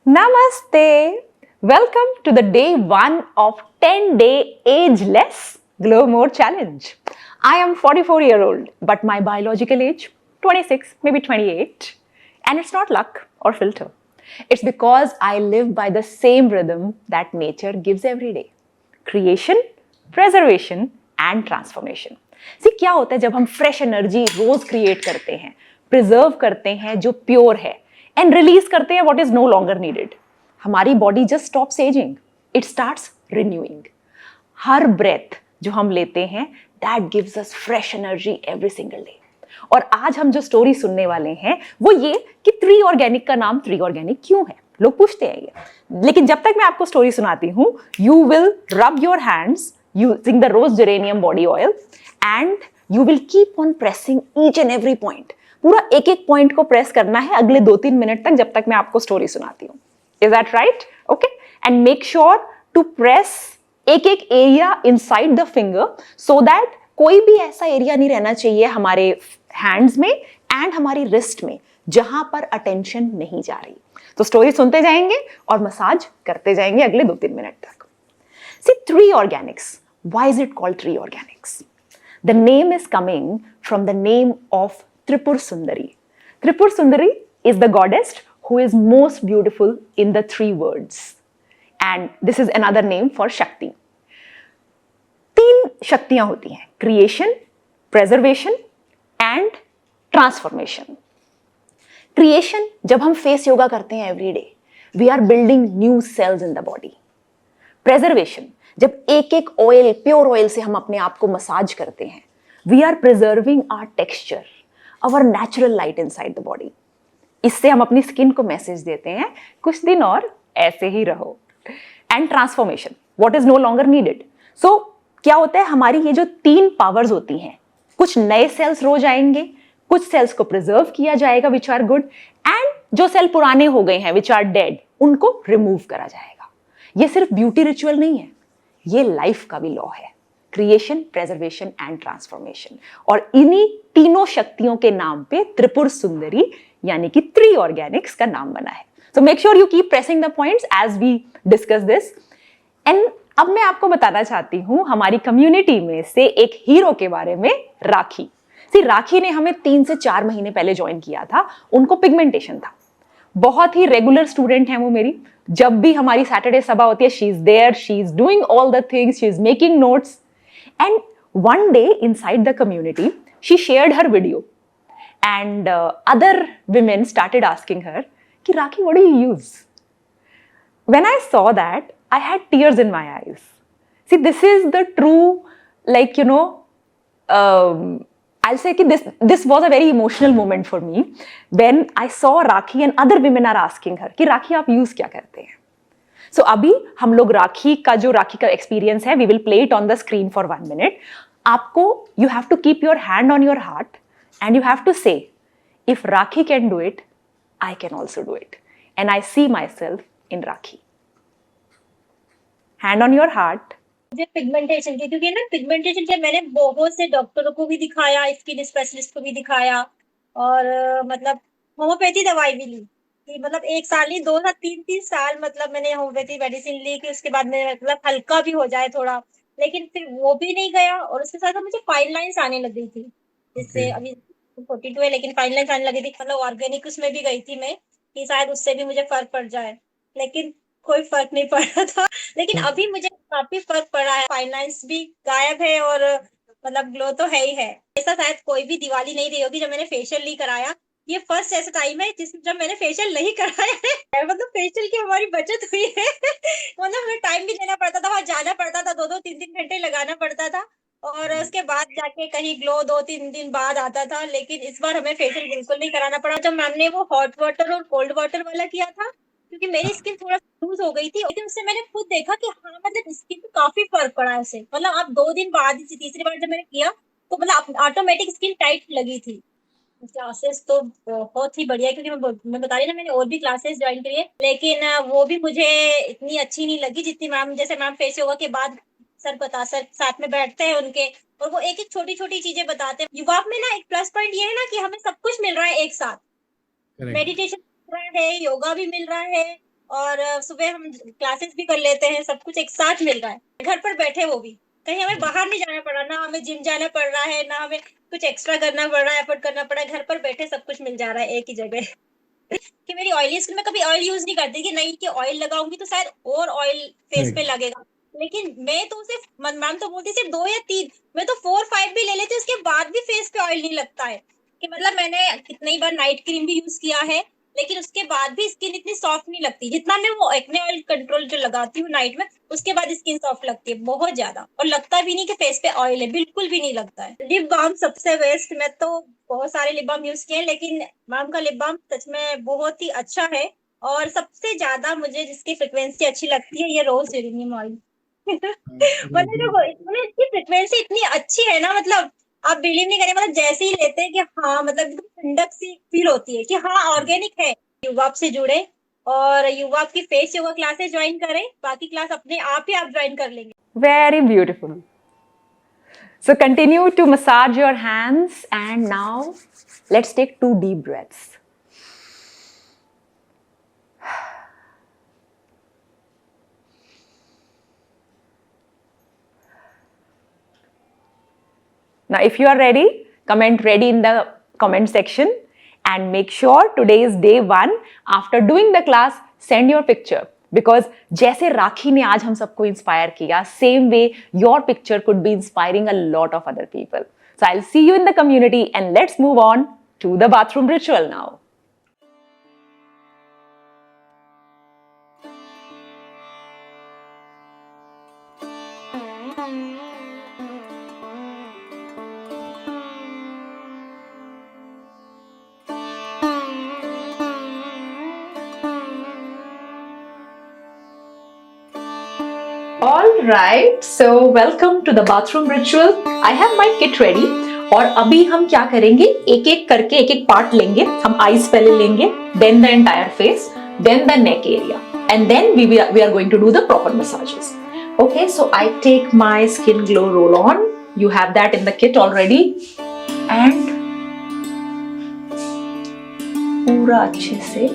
Namaste. Welcome to the day 1 of 10-day ageless Glow More challenge. I am 44-year-old, but my biological age 26, maybe 28. And it's not luck or filter. It's because I live by the same rhythm that nature gives every day. Creation, preservation and transformation. See क्या होता है जब हम fresh energy रोज create करते हैं, preserve करते हैं जो प्योर है एंड रिलीज करते हैं what is no longer needed. हमारी body just stops ageing, it starts renewing. हर ब्रेथ जो हम लेते हैं that gives us fresh energy every single day. और आज हम जो स्टोरी सुनने वाले हैं वो ये कि ट्री ऑर्गेनिक का नाम ट्री ऑर्गेनिक क्यों है. लोग पूछते हैं ये, लेकिन जब तक मैं आपको स्टोरी सुनाती हूं you will rub your hands using the rose geranium body oil and you will keep on pressing each and every point. पूरा एक एक पॉइंट को प्रेस करना है अगले 2-3 मिनट तक जब तक मैं आपको स्टोरी सुनाती हूँ. Is that right? Okay. And make sure to press एक एक area inside the finger so that कोई भी ऐसा एरिया नहीं रहना चाहिए हमारे हैंड्स में एंड हमारी रिस्ट में जहां पर अटेंशन नहीं जा रही. तो स्टोरी सुनते जाएंगे और मसाज करते जाएंगे अगले 2-3 मिनट तक. See, tree organics. Why is it called tree organics? The name is coming from the name of Tripur Sundari. Tripur Sundari is the goddess who is most beautiful in the 3 words. And this is another name for Shakti. 3 शक्तियां होती हैं: creation, preservation and transformation. Creation, जब हम face yoga करते हैं every day, we are building new cells in the body. Preservation, जब एक एक ऑयल, प्योर ऑयल से हम अपने आप को मसाज करते हैं, we are preserving our texture, our natural light inside the body. इससे हम अपनी स्किन को मैसेज देते हैं कुछ दिन और ऐसे ही रहो. And transformation, what is no longer needed. So क्या होता है, हमारी ये जो 3 पावर्स होती हैं, कुछ नए सेल्स रोज आएंगे, कुछ सेल्स को प्रिजर्व किया जाएगा विच आर गुड, एंड जो सेल पुराने हो गए हैं विच आर डेड उनको रिमूव करा जाएगा. ये सिर्फ ब्यूटी रिचुअल नहीं है, ये लाइफ का भी लॉ है. Creation, preservation and transformation. और इन्हीं तीनों शक्तियों के नाम पे त्रिपुर सुंदरी यानी कि ट्री ऑर्गेनिक्स का नाम बना है. So make sure you keep pressing the points as we discuss this. And अब मैं आपको बताना चाहती हूं हमारी कम्युनिटी में से एक हीरो के बारे में, राखी. सी, राखी ने हमें 3 से 4 महीने पहले ज्वाइन किया था. उनको पिगमेंटेशन था. बहुत ही रेगुलर स्टूडेंट हैं वो मेरी. जब भी हमारी सैटरडे सभा होती है, she is there, she is doing all the things, she is making notes. And one day inside the community she shared her video and other women started asking her कि राखी, what do you use? When I saw that, I had tears in my eyes. See, this is the true, like, you know, I'll say that this was a very emotional moment for me when I saw Rakhi and other women are asking her कि राखी आप use क्या करते हैं. So अभी हम लोग राखी का experience है, we will play it on the screen for 1 minute. आपको you have to keep your hand on your heart and you have to say, if Rakhi can do it, I can also do it. And I see myself in Rakhi. Hand on your heart. मुझे pigmentation की, क्योंकि ना pigmentation के मैंने बहुत से डॉक्टरों को भी दिखाया, स्किन स्पेशलिस्ट को भी दिखाया और मतलब होम्योपैथी दवाई भी ली कि मतलब 1 साल नहीं, 2 साल, 3 साल मतलब मैंने होम्योपैथी मेडिसिन ली कि उसके बाद में मतलब हल्का भी हो जाए थोड़ा, लेकिन फिर वो भी नहीं गया. और उसके साथ मुझे फाइन लाइन्स आने लग गई थी, जिससे अभी 42 है लेकिन फाइन लाइन्स आने लगी थी. मतलब ऑर्गेनिक उसमें भी गई थी मैं कि शायद उससे भी मुझे फर्क पड़ जाए, लेकिन कोई फर्क नहीं पड़ रहा था. लेकिन अभी मुझे काफी फर्क पड़ा है, फाइनेंस भी गायब है और मतलब ग्लो तो है ही है. ऐसा शायद कोई भी दिवाली नहीं रही होगी जब मैंने फेशियल नहीं कराया. ये फर्स्ट ऐसा टाइम है जब मैंने फेशियल नहीं कराया है. मतलब फेशियल की हमारी बचत हुई है. मतलब हमें टाइम भी देना पड़ता था, वहां जाना पड़ता था, 2-2, 3-3 घंटे लगाना पड़ता था और उसके बाद जाके कहीं ग्लो 2-3 दिन बाद आता था. लेकिन इस बार हमें फेशियल बिल्कुल नहीं कराना पड़ा जब मैम ने वो हॉट वाटर और कोल्ड वाटर वाला किया था, क्योंकि मेरी स्किन थोड़ा लूज हो गई थी. लेकिन उससे मैंने खुद देखा कि हाँ मतलब स्किन पे काफी फर्क पड़ा है उससे. मतलब अब 2 दिन बाद, तीसरी बार जब मैंने किया तो मतलब ऑटोमेटिक स्किन टाइट लगी थी. क्लासेस तो बहुत ही बढ़िया, क्योंकि मैं बता रही ना मैंने और भी क्लासेस ज्वाइन करी है, लेकिन वो भी मुझे इतनी अच्छी नहीं लगी जितनी मैम, जैसे मैम फेस योगा के बाद सर साथ में बैठते हैं उनके और वो एक एक छोटी छोटी चीजें बताते हैं. युवा में ना एक प्लस पॉइंट ये है ना कि हमें सब कुछ मिल रहा है एक साथ. मेडिटेशन मिल रहा है, योगा भी मिल रहा है और सुबह हम क्लासेस भी कर लेते हैं, सब कुछ एक साथ मिल रहा है घर पर बैठे, वो भी कहीं हमें बाहर नहीं जाना पड़ा, ना हमें जिम जाना पड़ रहा है, ना हमें कुछ एक्स्ट्रा करना पड़ रहा है, एफर्ट करना पड़ा है, घर पर बैठे सब कुछ मिल जा रहा है एक ही जगह। कि मेरी ऑयली स्किन, मैं कभी ऑयल यूज नहीं करती कि नहीं कि ऑयल लगाऊंगी तो शायद और ऑयल फेस पे लगेगा, लेकिन मैं तो सिर्फ, मैम तो बोलती सिर्फ 2 या 3, मैं तो 4-5 भी ले लेती हूँ, उसके बाद भी फेस पे ऑयल नहीं लगता है। कि मतलब मैंने कितनी बार नाइट क्रीम भी यूज किया है, लेकिन उसके बाद भी स्किन इतनी सॉफ्ट नहीं लगती जितना मैं वो एक्ने ऑयल कंट्रोल जो लगाती हूँ नाइट में, उसके बाद स्किन सॉफ्ट लगती है बहुत ज्यादा, और लगता भी नहीं कि फेस पे ऑयल है, बिल्कुल भी नहीं लगता है। लिप बाम सबसे बेस्ट, मैं तो बहुत सारे लिप बाम यूज किए हैं, लेकिन मैम का लिप बाम सच में बहुत ही अच्छा है। और सबसे ज्यादा मुझे जिसकी फ्रिक्वेंसी अच्छी लगती है, ये रोज जेरेनियम ऑयल। मतलब देखो इसमें इसकी फ्रिक्वेंसी इतनी अच्छी है ना, मतलब आप बिलीव नहीं करें, मतलब जैसे ही लेते हैं कि हाँ, मतलब एकदम ठंडक सी फील होती है कि हाँ ऑर्गेनिक है। युवा से जुड़े और युवा की फेस योगा क्लासेस ज्वाइन करें, बाकी क्लास अपने आप ही आप ज्वाइन कर लेंगे। Very beautiful. So continue to massage your hands, and now let's take 2 deep breaths. Now, if you are ready, comment ready in the comment section, and make sure today is day 1. After doing the class, send your picture, because जैसे राखी ने आज हम सबको inspire किया, same way your picture could be inspiring a lot of other people. So I'll see you in the community, and let's move on to the bathroom ritual now. Alright, so welcome to the bathroom ritual. I have my kit ready. और अभी हम क्या करेंगे, एक एक करके एक एक पार्ट लेंगे. हम आईज पहले लेंगे, then the entire face, then the neck area, and then we are going to do the proper massages. Okay, so I take my Skin Glow roll on. You have that in the kit already, and पूरा अच्छे से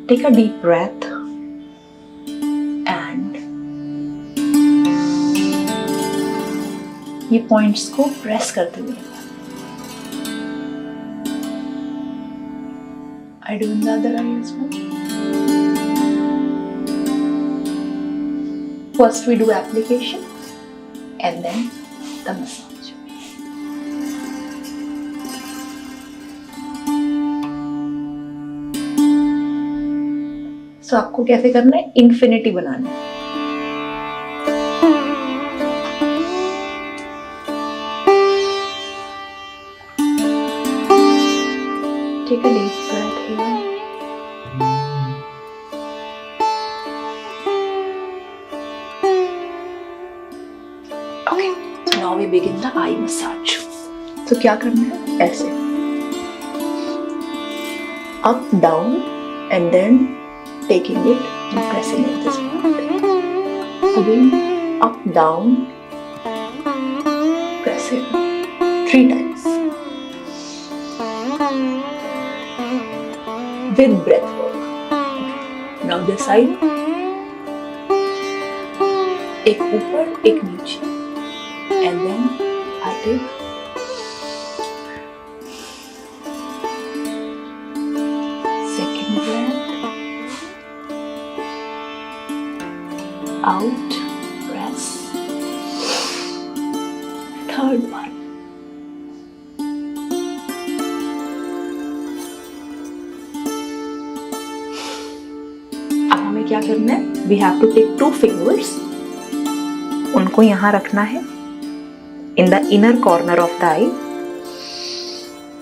take a deep breath. ये points को press करते हुए I do in the other eye as well. First we do application and then the massage. So आपको कैसे करना है, इंफिनिटी बनाना है. Take a deep breath here. Okay, so now we begin the eye massage. So क्या करना है, ऐसे up, down, and then taking it and pressing it this part. Again, up, down, pressing 3 times. With breath work. Now this side. एक ऊपर, एक नीचे. And then I take second breath. Out, press. Third one. क्या करना है, we have to take 2 fingers, उनको यहाँ रखना है in the inner corner of the eye,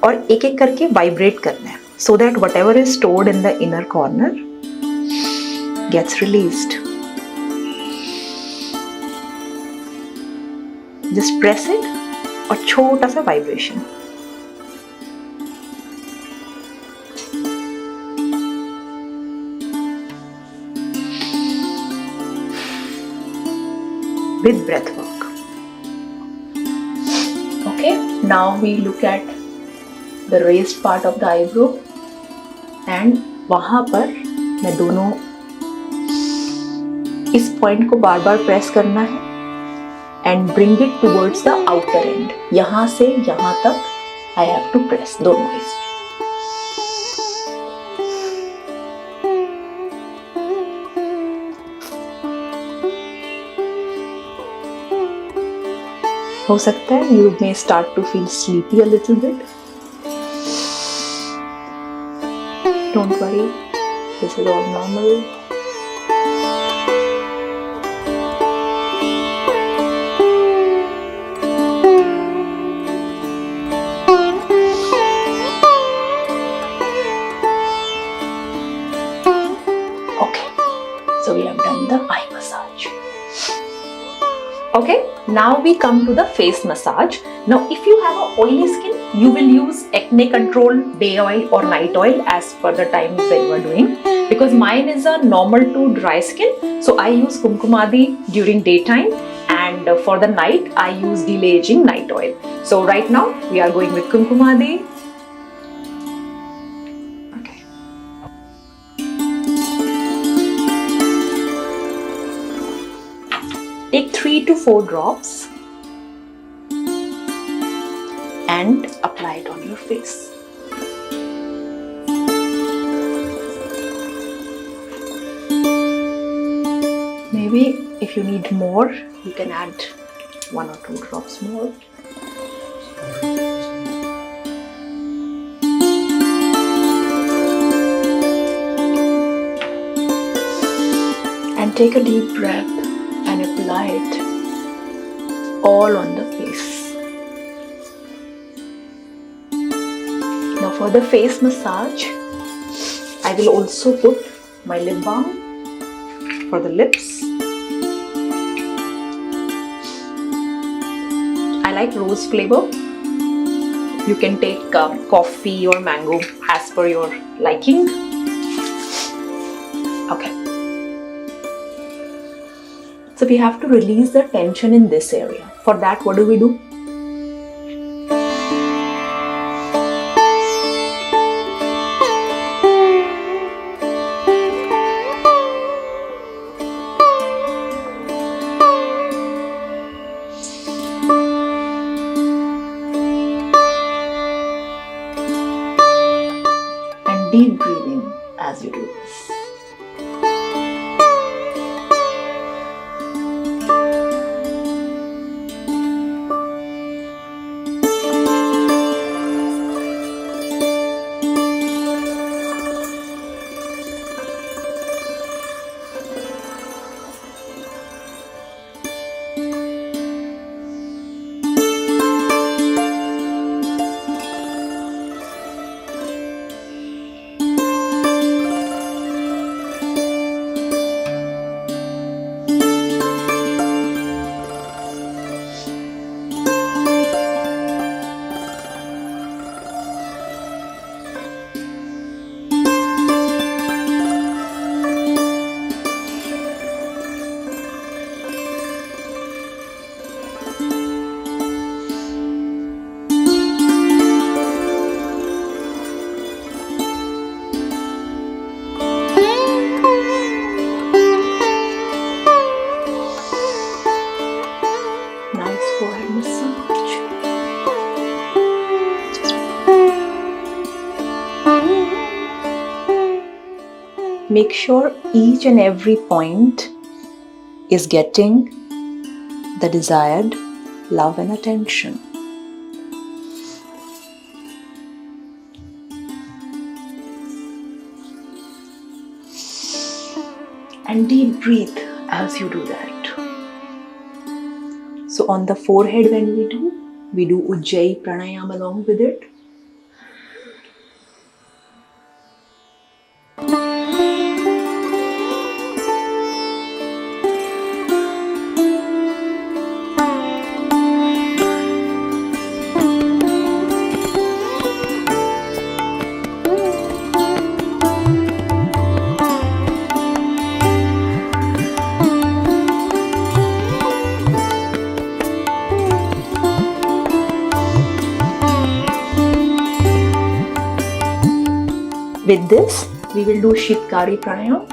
और एक एक करके वाइब्रेट करना है so that whatever is stored in the inner corner gets released. Just press it और छोटा सा vibration. With breath work. Okay, now we look at the raised part of the eyebrow. And वहाँ पर मैं दोनों इस पॉइंट को बार बार press करना है and bring it towards the outer and. यहाँ से यहाँ तक आई हैव टू प्रेस दोनों आईज में। हो सकता है you may start to feel sleepy a little bit. Don't worry, this is all normal. Okay, so we have done the eye massage. Okay, now we come to the face massage. Now, if you have a oily skin, you will use acne control day oil or night oil as per the times that you are doing. Because mine is a normal to dry skin, so I use Kumkumadi during daytime, and for the night I use delayaging night oil. So right now we are going with Kumkumadi. Okay. Take 3 to 4 drops and apply it on your face. Maybe if you need more, you can add 1 or 2 drops more. And take a deep breath and apply it all on the face. Now for the face massage, I will also put my lip balm for the lips. I like rose flavor. You can take coffee or mango as per your liking. Okay. So we have to release the tension in this area. For that, what do we do? And deep breathing as you do this. Make sure each and every point is getting the desired love and attention. And deep breathe as you do that. So on the forehead when we do Ujjayi Pranayam along with it. With this, we will do Shitkari Pranayam.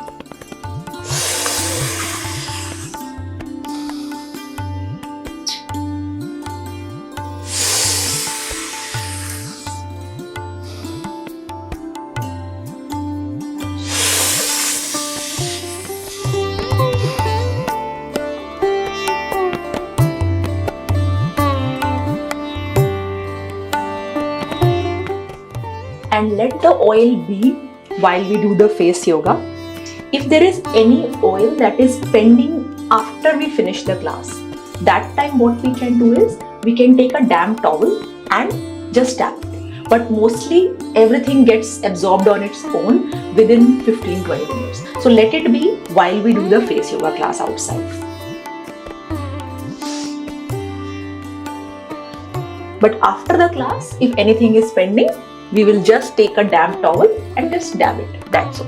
And let the oil be while we do the face yoga. If there is any oil that is pending after we finish the class, that time what we can do is we can take a damp towel and just tap it. But mostly everything gets absorbed on its own within 15-20 minutes. So let it be while we do the face yoga class outside. But after the class, if anything is pending, we will just take a damp towel and just dab it. That's all.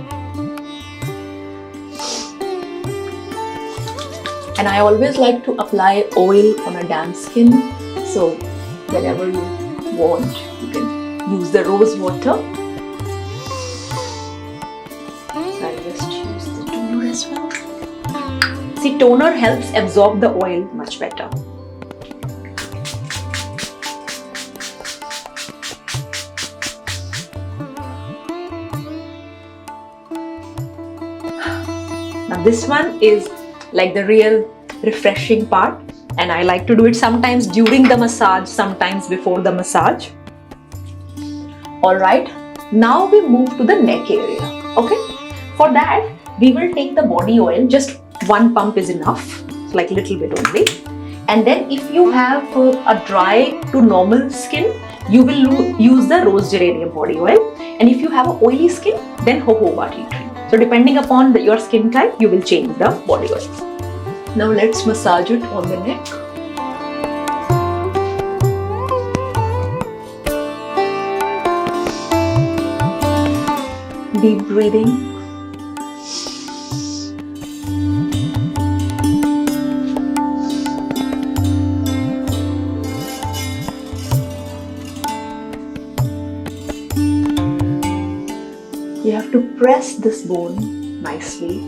And I always like to apply oil on a damp skin. So whenever you want, you can use the rose water. I'll just use the toner as well. See, toner helps absorb the oil much better. Now this one is like the real refreshing part, and I like to do it sometimes during the massage, sometimes before the massage. Alright, now we move to the neck area. Okay, for that we will take the body oil, just one pump is enough, like little bit only. And then if you have a dry to normal skin, you will use the rose geranium body oil. And if you have a oily skin, then jojoba tea tree. So depending upon your skin type, you will change the body oil. Now let's massage it on the neck. Deep breathing. You have to press this bone nicely.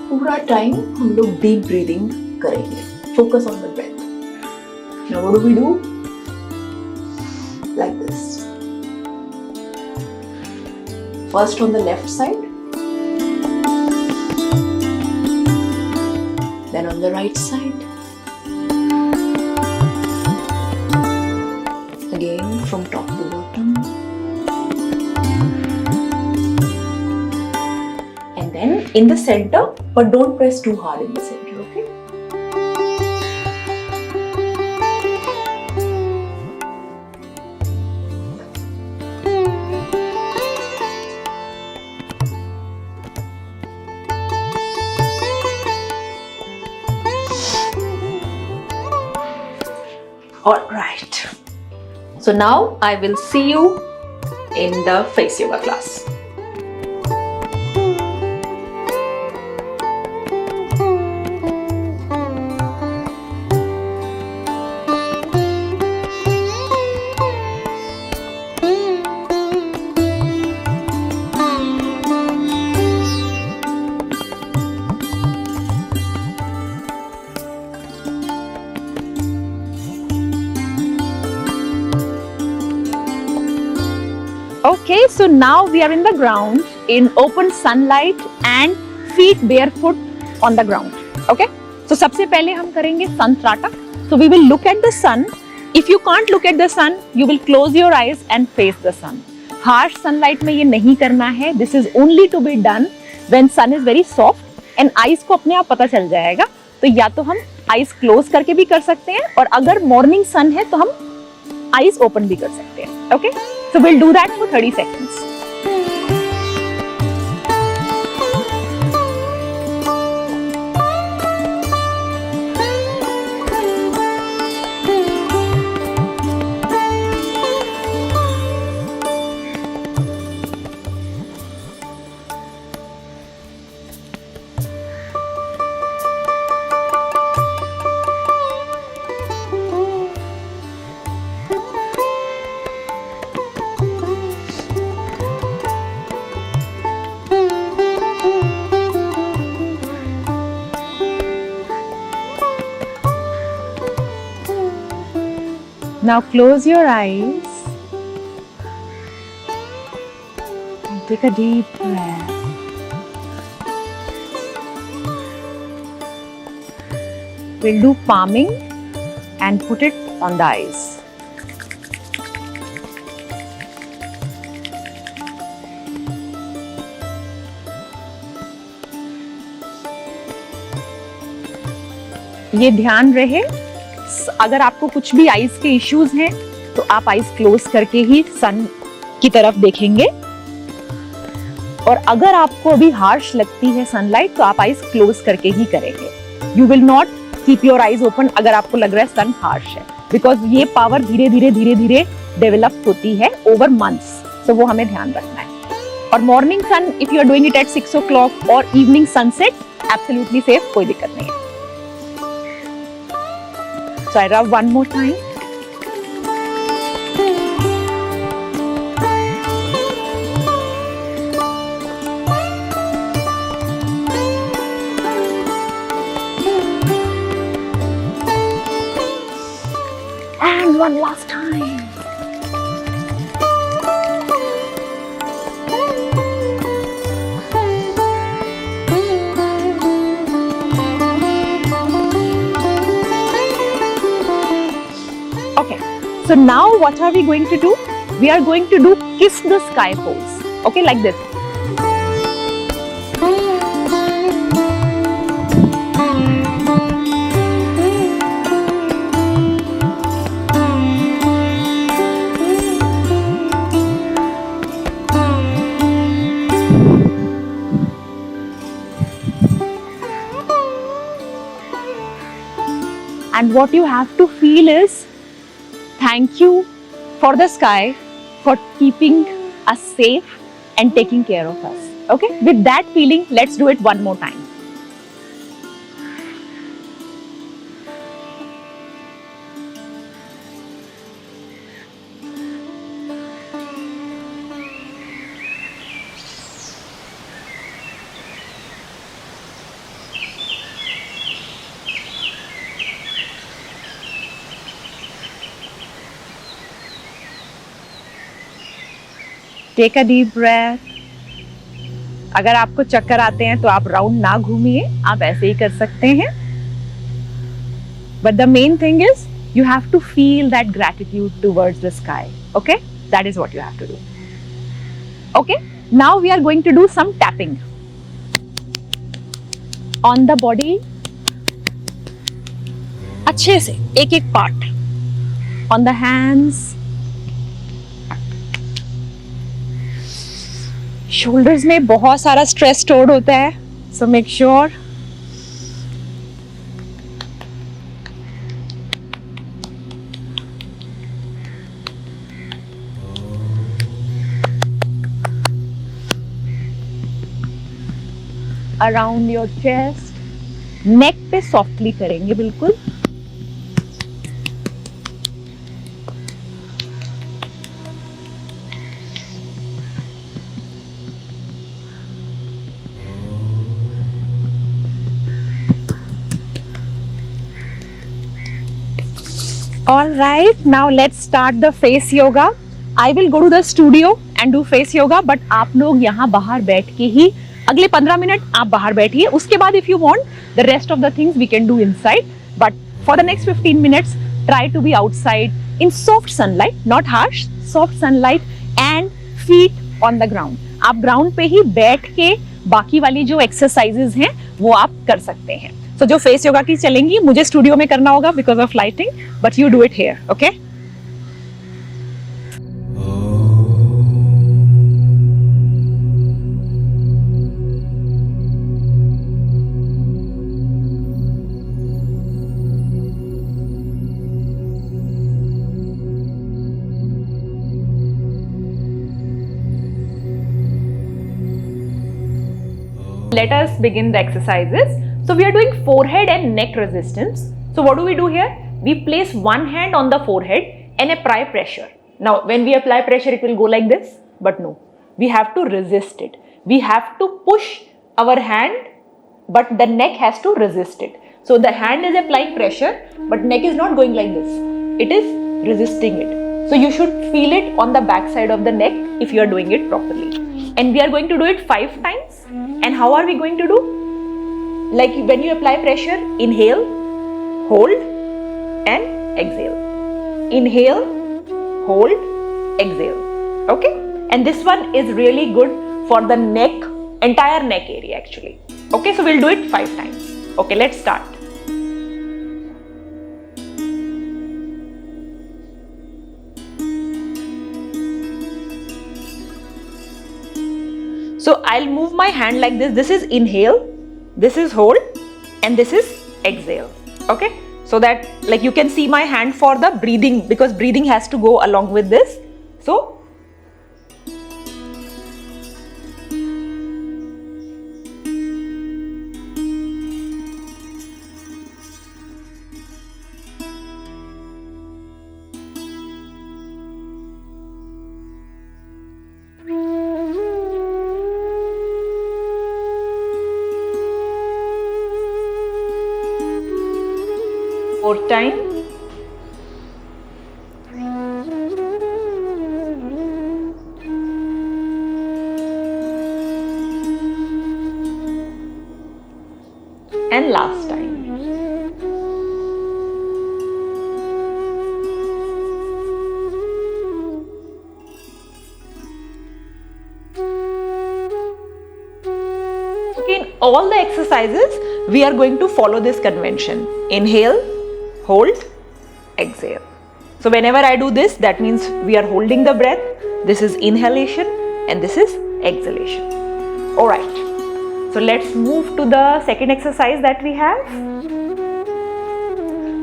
पूरा time हम लोग deep breathing करेंगे. Focus on the breath. Now what do? Like this. First on the left side. Then on the right side. Again from top to bottom. And then in the center, but don't press too hard in the center, okay? Alright, so now I will see you in the face yoga class. Okay, so now we are in the ground in open sunlight and feet barefoot on the ground. Okay, so सबसे पहले हम करेंगे sun tratak. So we will look at the sun. If you can't look at the sun, you will close your eyes and face the sun. Harsh sunlight में ये नहीं करना है. This is only to be done when sun is very soft and eyes को अपने आप पता चल जाएगा. तो या तो हम eyes close करके भी कर सकते हैं और अगर morning sun है तो हम eyes open भी कर सकते हैं. Okay, so we'll do that for 30 seconds. Now close your eyes and take a deep breath. We'll do palming and put it on the eyes. ये ध्यान रहे, अगर आपको कुछ भी आईज के इश्यूज हैं तो आप आईज क्लोज करके ही सन की तरफ देखेंगे, और अगर आपको अभी हार्श लगती है सनलाइट तो आप आईज क्लोज करके ही करेंगे. You will not keep your eyes open अगर आपको लग रहा है सन हार्श है, बिकॉज ये पावर धीरे धीरे डेवलप होती है ओवर मंथ्स, सो वो हमें ध्यान रखना है. और morning sun if you are doing it at 6 o'clock और इवनिंग सनसेट एब्सोल्युटली सेफ, कोई दिक्कत नहीं है. So I rub one more time. And one last time. So now what are we going to do? We are going to do kiss the sky pose. Okay, like this. And what you have to feel is thank you for the sky for keeping us safe and taking care of us. Okay, with that feeling, let's do it one more time. Take a deep breath. अगर आपको चक्कर आते हैं तो आप round ना घूमिए, आप ऐसे ही कर सकते हैं. But the main thing is you have to feel that gratitude towards the sky. Okay, that is what you have to do. Okay, now we are going to do some tapping on the body. अच्छे से एक एक part. On the hands, shoulders में बहुत सारा stress stored होता है, so make sure. Around your chest, neck पे सॉफ्टली करेंगे बिल्कुल. All right, now let's start the face yoga. I will go to the studio and do face yoga, but आप लोग यहाँ बाहर बैठ के ही अगले 15 मिनट आप बाहर बैठिए. उसके बाद if you want the rest of the things we can do inside, but for the next 15 minutes try to be outside in soft sunlight, not harsh, soft sunlight and feet on the ground. आप ground पे ही बैठ के बाकी वाली जो exercises हैं वो आप कर सकते हैं. So जो फेस योगा की चलेंगी मुझे स्टूडियो में करना होगा because of lighting, but you do it here. Okay, let us begin the exercises. So we are doing forehead and neck resistance. So what do we do here? We place one hand on the forehead and apply pressure. Now when we apply pressure it will go like this, but no, we have to resist it. We have to push our hand, but the neck has to resist it. So the hand is applying pressure, but neck is not going like this. It is resisting it. So you should feel it on the back side of the neck if you are doing it properly. And we are going to do it 5 times. And how are we going to do? Like when you apply pressure, inhale, hold and exhale. Inhale, hold, exhale. Okay? And this one is really good for the neck, entire neck area actually. Okay, so we'll do it 5 times. Okay, let's start. So I'll move my hand like this. This is inhale, this is hold, and this is exhale. Okay, so that like you can see my hand for the breathing, because breathing has to go along with this. So more time. And last time. Okay, in all the exercises, we are going to follow this convention. Inhale, hold, exhale. So whenever I do this, that means we are holding the breath. This is inhalation and this is exhalation. Alright, so let's move to the second exercise that we have.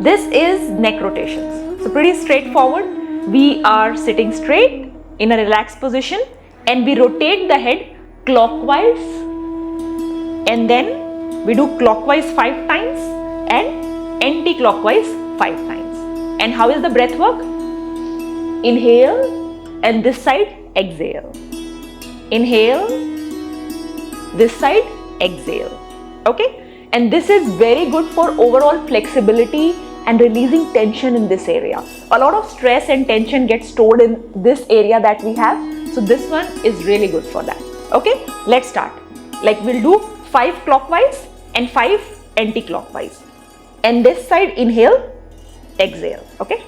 This is neck rotations. So pretty straightforward. We are sitting straight in a relaxed position and we rotate the head clockwise, and then we do clockwise 5 times and anti-clockwise 5 times. And how is the breath work? Inhale and this side exhale. Inhale, this side exhale. Okay, and this is very good for overall flexibility and releasing tension in this area. A lot of stress and tension gets stored in this area that we have, so this one is really good for that. Okay, let's start. Like we'll do 5 clockwise and 5 anti-clockwise. And this side inhale, exhale. Okay.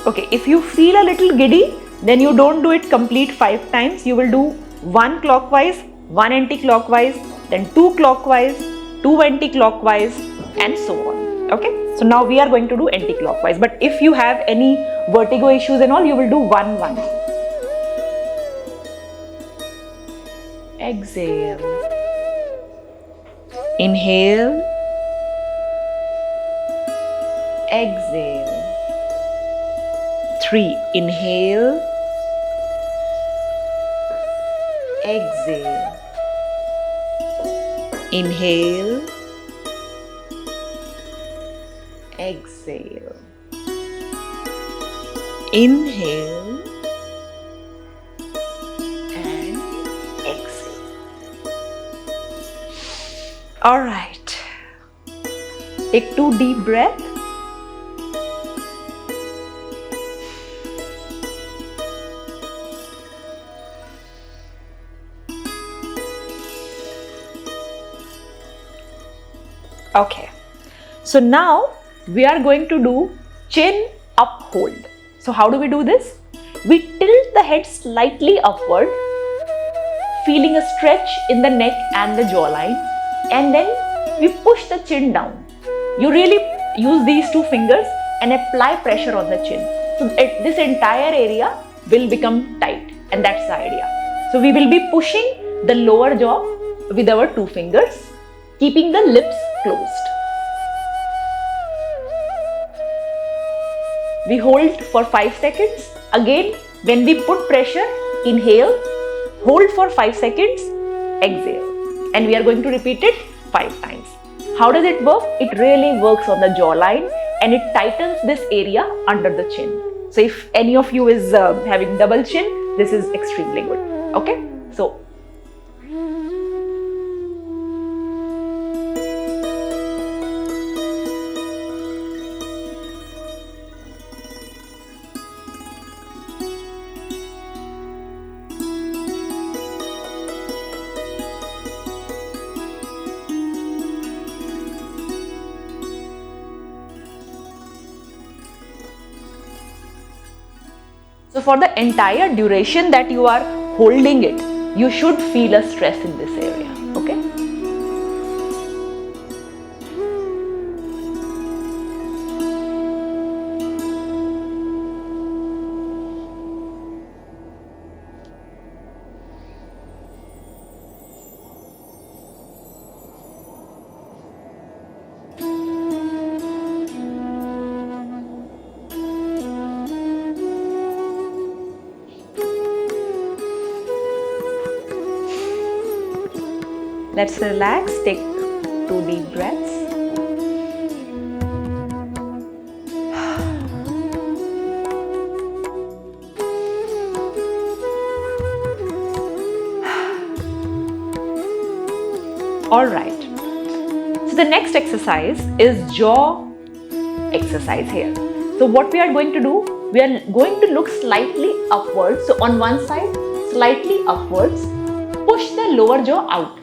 Okay, if you feel a little giddy, then you don't do it complete 5 times. You will do 1 clockwise, 1 anti-clockwise, then 2 clockwise, 2 anti-clockwise, and so on. Okay, so now we are going to do anti-clockwise. But if you have any vertigo issues and all, you will do 1, 1. Exhale. Inhale. Exhale. 3. Inhale, exhale. Inhale, exhale. Inhale and exhale. All right. Take 2 deep breaths. Okay, so now we are going to do chin up hold. So how do we do this? We tilt the head slightly upward, feeling a stretch in the neck and the jawline, and then we push the chin down. You really use these 2 fingers and apply pressure on the chin. So this entire area will become tight, and that's the idea. So we will be pushing the lower jaw with our 2 fingers, keeping the lips closed. we hold for 5 seconds. Again, when we put pressure, inhale, hold for 5 seconds, exhale. And we are going to repeat it 5 times. How does it work? It really works on the jawline and it tightens this area under the chin. So if any of you is having double chin, this is extremely good. Okay? So for the entire duration that you are holding it, you should feel a stress in this area. Okay? Let's relax, take 2 deep breaths. All right. So the next exercise is jaw exercise here. So what we are going to do, we are going to look slightly upwards. So on one side, slightly upwards, push the lower jaw out.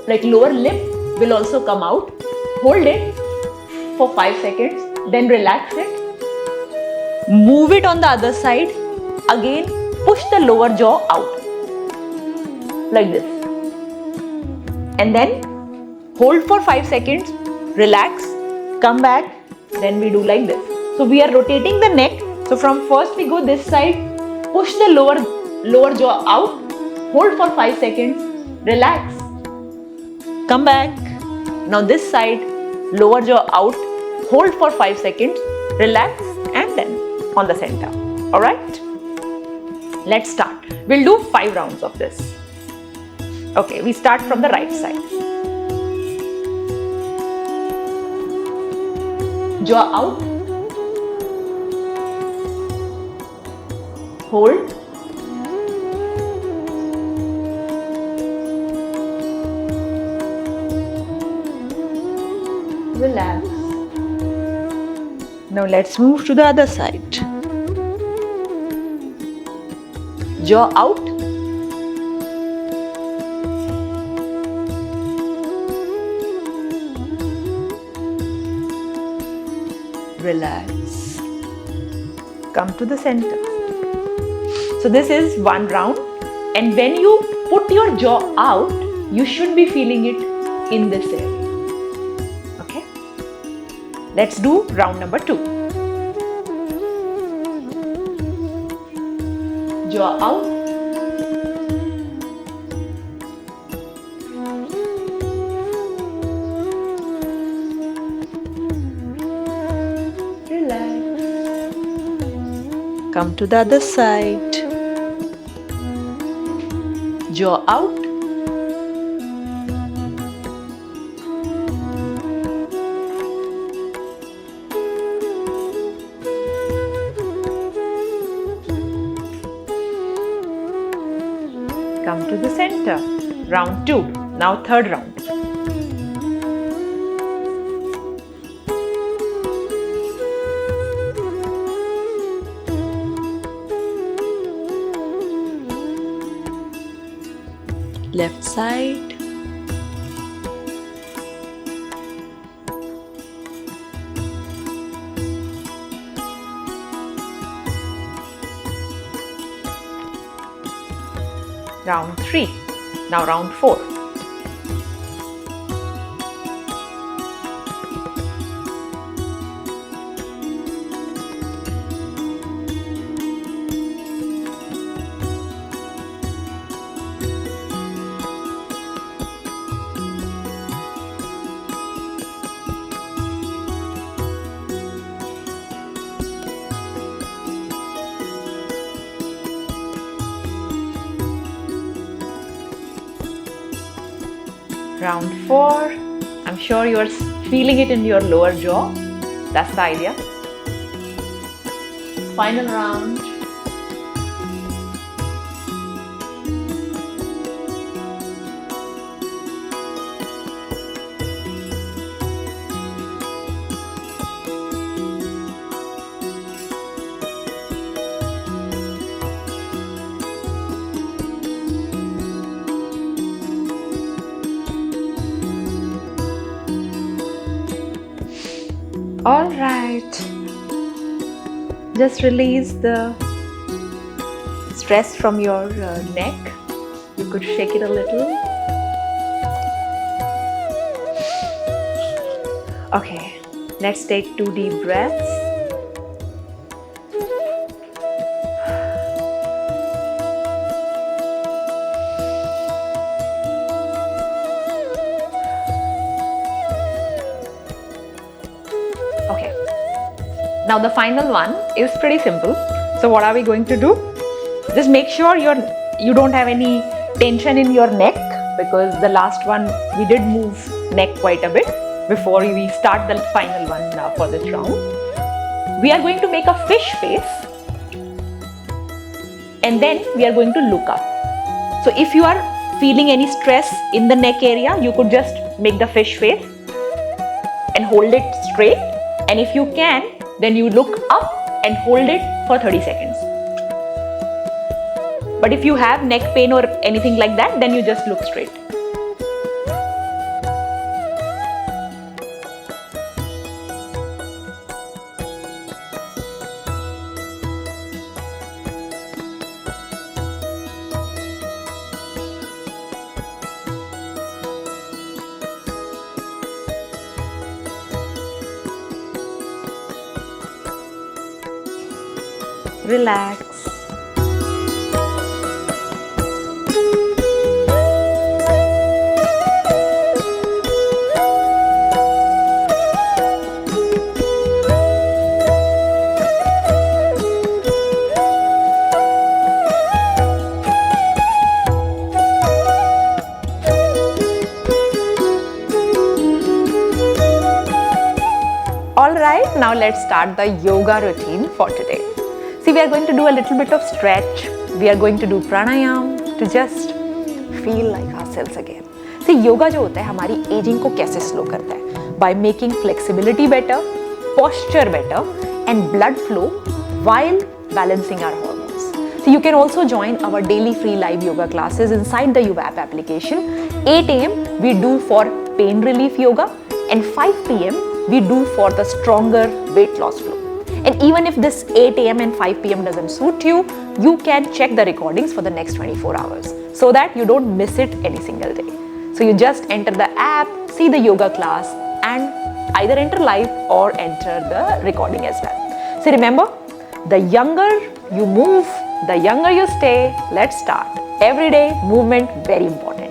Like lower lip will also come out. Hold it for 5 seconds, then relax it. Move it on the other side. Again, push the lower jaw out. Like this. And then hold for 5 seconds, relax, come back, then we do like this. So we are rotating the neck. So from first we go this side, push the lower jaw out, hold for 5 seconds, relax. Come back. Now this side, lower jaw out, hold for 5 seconds, relax and then on the center. Alright? Let's start. We'll do 5 rounds of this. Okay, we start from the right side. Jaw out. Hold. Relax. Now let's move to the other side. Jaw out. Relax. Come to the center. So this is one round, and when you put your jaw out, you should be feeling it in this area. Let's do round number 2. Jaw out. Relax. Come to the other side. Jaw out. Come to the center. Round 2. Now third round. Left side. Round 3. Now round 4. Round 4. I'm sure you're feeling it in your lower jaw. That's the idea. Final round. All right. Just release the stress from your neck. You could shake it a little. Okay, let's take 2 deep breaths. Okay. Now the final one is pretty simple. So what are we going to do? Just make sure you don't have any tension in your neck, because the last one we did move neck quite a bit before we start the final one for this round. We are going to make a fish face and then we are going to look up. So if you are feeling any stress in the neck area, you could just make the fish face and hold it straight, and if you can, then you look up and hold it for 30 seconds. But if you have neck pain or anything like that, then you just look straight. Relax. Alright, now let's start the yoga routine for today. See, we are going to do a little bit of stretch. We are going to do pranayam to just feel like ourselves again. See, yoga जो होता है हमारी aging को कैसे slow करता है? By making flexibility better, posture better, and blood flow while balancing our hormones. So you can also join our daily free live yoga classes inside the Yuva app application. 8 a.m. we do for pain relief yoga, and 5 p.m. we do for the stronger weight loss flow. And even if this 8 a.m. and 5 p.m. doesn't suit you, you can check the recordings for the next 24 hours so that you don't miss it any single day. So you just enter the app, see the yoga class, and either enter live or enter the recording as well. So remember, the younger you move, the younger you stay. Let's start. Everyday movement, very important.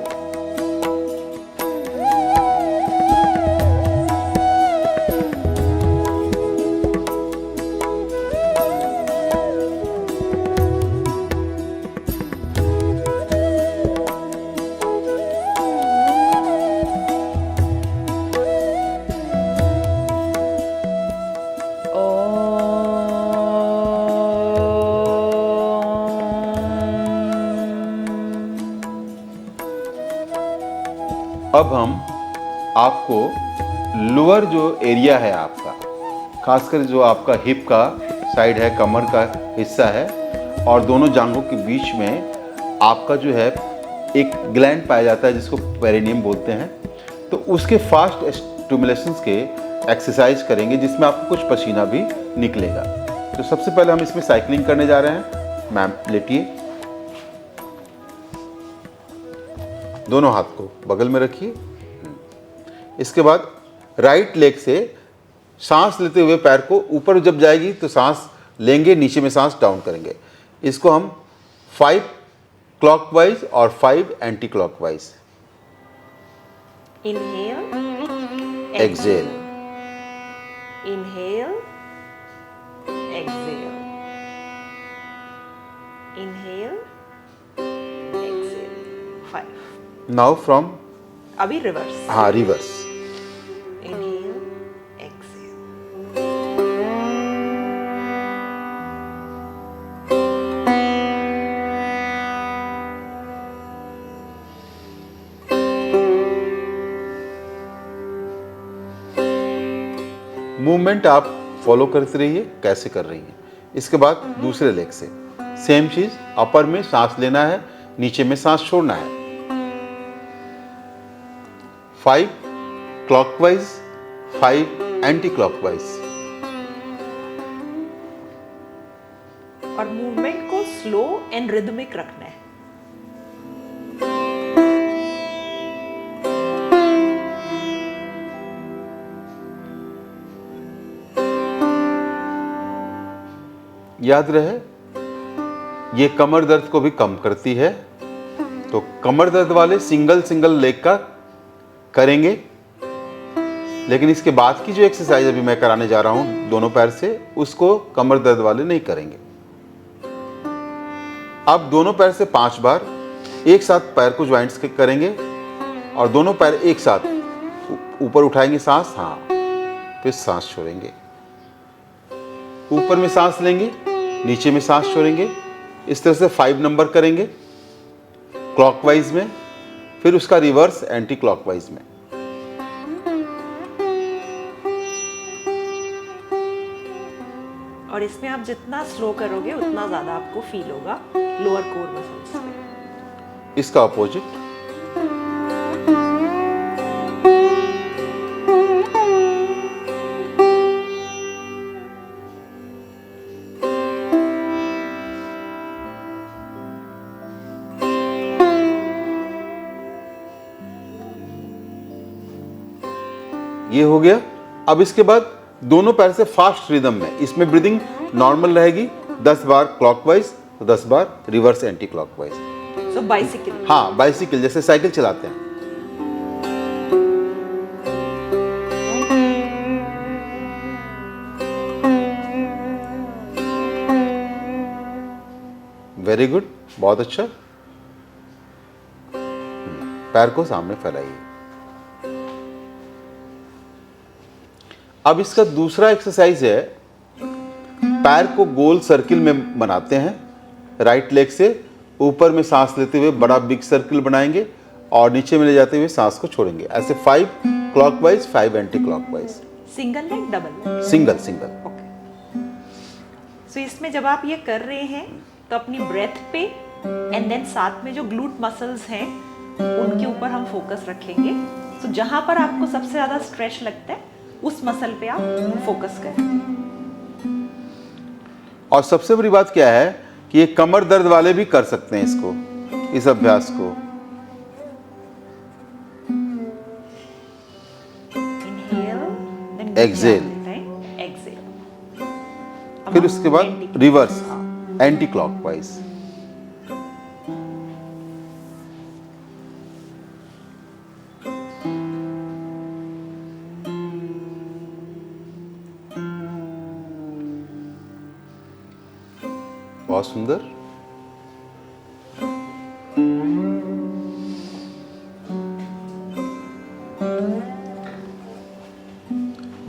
अब हम आपको lower जो area है आपका, खासकर जो आपका hip का साइड है, कमर का हिस्सा है और दोनों जांघों के बीच में आपका जो है एक ग्लैंड पाया जाता है जिसको पेरिनियम बोलते हैं। तो उसके फास्ट स्टिमुलेशंस के एक्सरसाइज करेंगे जिसमें आपको कुछ पसीना भी निकलेगा। तो सबसे पहले हम इसमें साइकिलिंग करने जा रहे हैं। मैम लेटिए, दोनों हाथ को बगल में रखिए। इसके बाद राइट लेग से सांस लेते हुए पैर को ऊपर जब जाएगी तो सांस लेंगे, नीचे में सांस डाउन करेंगे। इसको हम 5 क्लॉकवाइज और 5 anti clockwise. Inhale, exhale, inhale, exhale, inhale, exhale. 5. Now from अभी रिवर्स। हाँ, रिवर्स। Inhale, exhale. मूवमेंट आप फॉलो करते रहिए कैसे कर रही हैं। इसके बाद दूसरे लेग से सेम चीज, अपर में सांस लेना है, नीचे में सांस छोड़ना है। 5 क्लॉकवाइज, 5 एंटी क्लॉकवाइज। और मूवमेंट को स्लो एंड रिदमिक रखना है। याद रहे, ये कमर दर्द को भी कम करती है। तो कमर दर्द वाले सिंगल सिंगल लेग का करेंगे, लेकिन इसके बाद की जो एक्सरसाइज अभी मैं कराने जा रहा हूं दोनों पैर से, उसको कमर दर्द वाले नहीं करेंगे। अब दोनों पैर से 5 बार एक साथ पैर को ज्वाइंट्स करेंगे और दोनों पैर एक साथ ऊपर उठाएंगे सांस, हाँ, फिर सांस छोड़ेंगे। ऊपर में सांस लेंगे, नीचे में सांस छोड़ेंगे। इस तरह से 5 नंबर करेंगे क्लॉकवाइज में, फिर उसका रिवर्स एंटी क्लॉकवाइज में। और इसमें आप जितना स्लो करोगे उतना ज्यादा आपको फील होगा लोअर कोर मसल्स में। इसका अपोजिट। ये हो गया। अब इसके बाद दोनों पैर से फास्ट रिदम में, इसमें ब्रीदिंग नॉर्मल रहेगी। 10 बार क्लॉकवाइज, 10 बार रिवर्स एंटी क्लॉकवाइज। सो बाइसिकल। हाँ, बाइसिकल जैसे साइकिल चलाते हैं। वेरी गुड, बहुत अच्छा। पैर को सामने फैलाइए। अब इसका दूसरा एक्सरसाइज है, पैर को गोल सर्किल में बनाते हैं। राइट लेग से ऊपर में सांस लेते हुए बड़ा बिग सर्किल बनाएंगे और नीचे में ले जाते हुए सांस को छोड़ेंगे। ऐसे 5 clockwise, 5 anti clockwise. Single leg, double? Single single. Okay. So इसमें जब आप ये कर रहे हैं तो अपनी ब्रेथ पे एंड देन साथ में जो ग्लूट मसल्स हैं उनके ऊपर हम फोकस रखेंगे। सो जहां पर आपको सबसे ज्यादा स्ट्रेच लगता है उस मसल पे आप फोकस करें। और सबसे बड़ी बात क्या है कि ये कमर दर्द वाले भी कर सकते हैं इसको, इस अभ्यास को। Inhale, then exhale. एक्सहेल। फिर उसके बाद रिवर्स एंटी क्लॉकवाइज। बहुत सुंदर।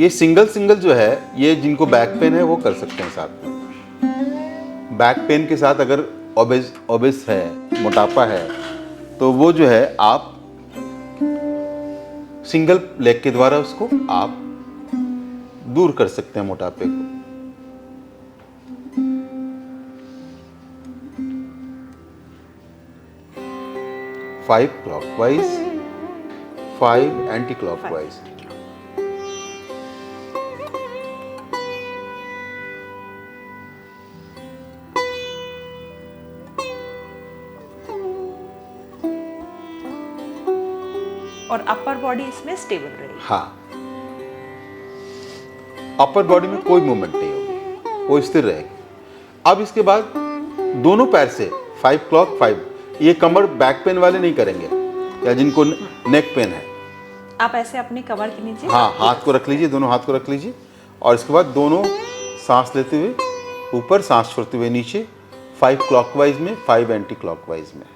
ये सिंगल सिंगल जो है, ये जिनको बैक पेन है वो कर सकते हैं साथ में। बैक पेन के साथ अगर ओबेस है, मोटापा है, तो वो जो है आप सिंगल लेग के द्वारा उसको आप दूर कर सकते हैं मोटापे को। Five clockwise, 5 anti clockwise. और अपर बॉडी इसमें स्टेबल रहेगी। हाँ, अपर बॉडी में कोई मूवमेंट नहीं होगी, वो स्थिर रहेगी। अब इसके बाद दोनों पैर से 5 क्लॉक 5, ये कमर बैक पेन वाले नहीं करेंगे या जिनको नेक पेन है। आप ऐसे अपने कमर के नीचे, हाँ, हाथ को रख लीजिए, दोनों हाथ को रख लीजिए और इसके बाद दोनों सांस लेते हुए ऊपर, सांस छोड़ते हुए नीचे, 5 क्लॉकवाइज में, 5 एंटी क्लॉकवाइज में।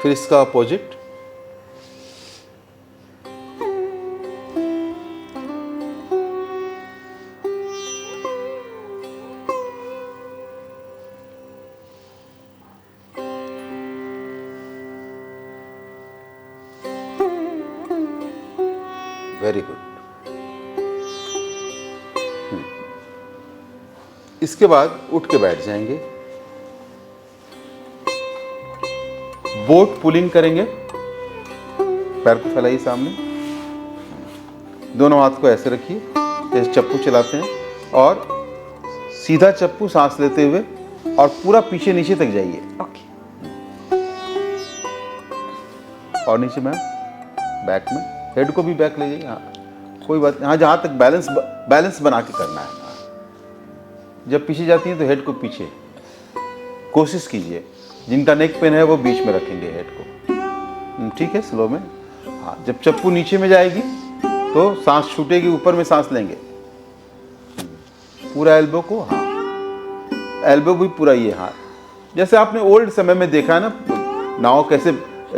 फिर इसका अपोजिट। Very good. इसके बाद उठ के बैठ जाएंगे, बोट पुलिंग करेंगे, पैर को फैलाइए सामने, दोनों हाथ को ऐसे रखिए जैसे चप्पू चलाते हैं, और सीधा चप्पू सांस लेते हुए और पूरा पीछे नीचे तक जाइए। ओके। और नीचे मैम, बैक में, हेड को भी बैक ले जाइए। हाँ, कोई बात नहीं। हाँ, जहाँ तक बैलेंस बना के करना है। हाँ। जब पीछे जाती है तो हेड को पीछे कोशिश कीजिए। जिनका नेक पेन है वो बीच में रखेंगे हेड को। ठीक है, स्लो में। हाँ, जब चप्पू नीचे में जाएगी तो सांस छूटेगी, ऊपर में सांस लेंगे पूरा एल्बो को। हाँ, एल्बो भी पूरा ये हाथ, जैसे आपने ओल्ड समय में देखा है ना, नाव कैसे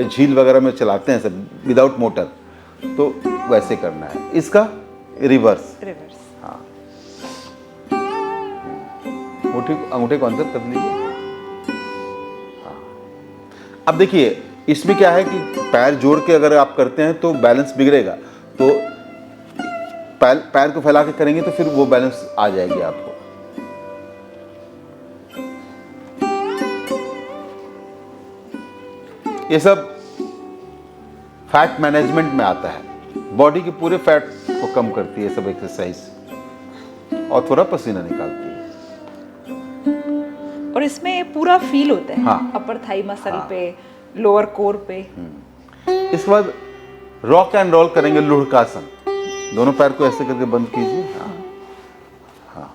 झील वगैरह में चलाते हैं सब विदाउट मोटर, तो वैसे करना है। इसका रिवर्स। हाँ, अंगूठे को अंदर कर लीजिए। हाँ, अब देखिए इसमें क्या है कि पैर जोड़ के अगर आप करते हैं तो बैलेंस बिगड़ेगा, तो पैर को फैला के करेंगे तो फिर वो बैलेंस आ जाएगी आपको। ये सब फैट मैनेजमेंट में आता है, बॉडी के पूरे फैट को कम करती है सब एक्सरसाइज, और थोड़ा पसीना निकालती है। और इसमें पूरा फील होता है। हाँ। अपर थाई मसल हाँ। पे, लोअर कोर पे। इसके बाद रॉक एंड रोल करेंगे, लुढ़कासन। दोनों पैर को ऐसे करके बंद कीजिए। हाँ, हाँ,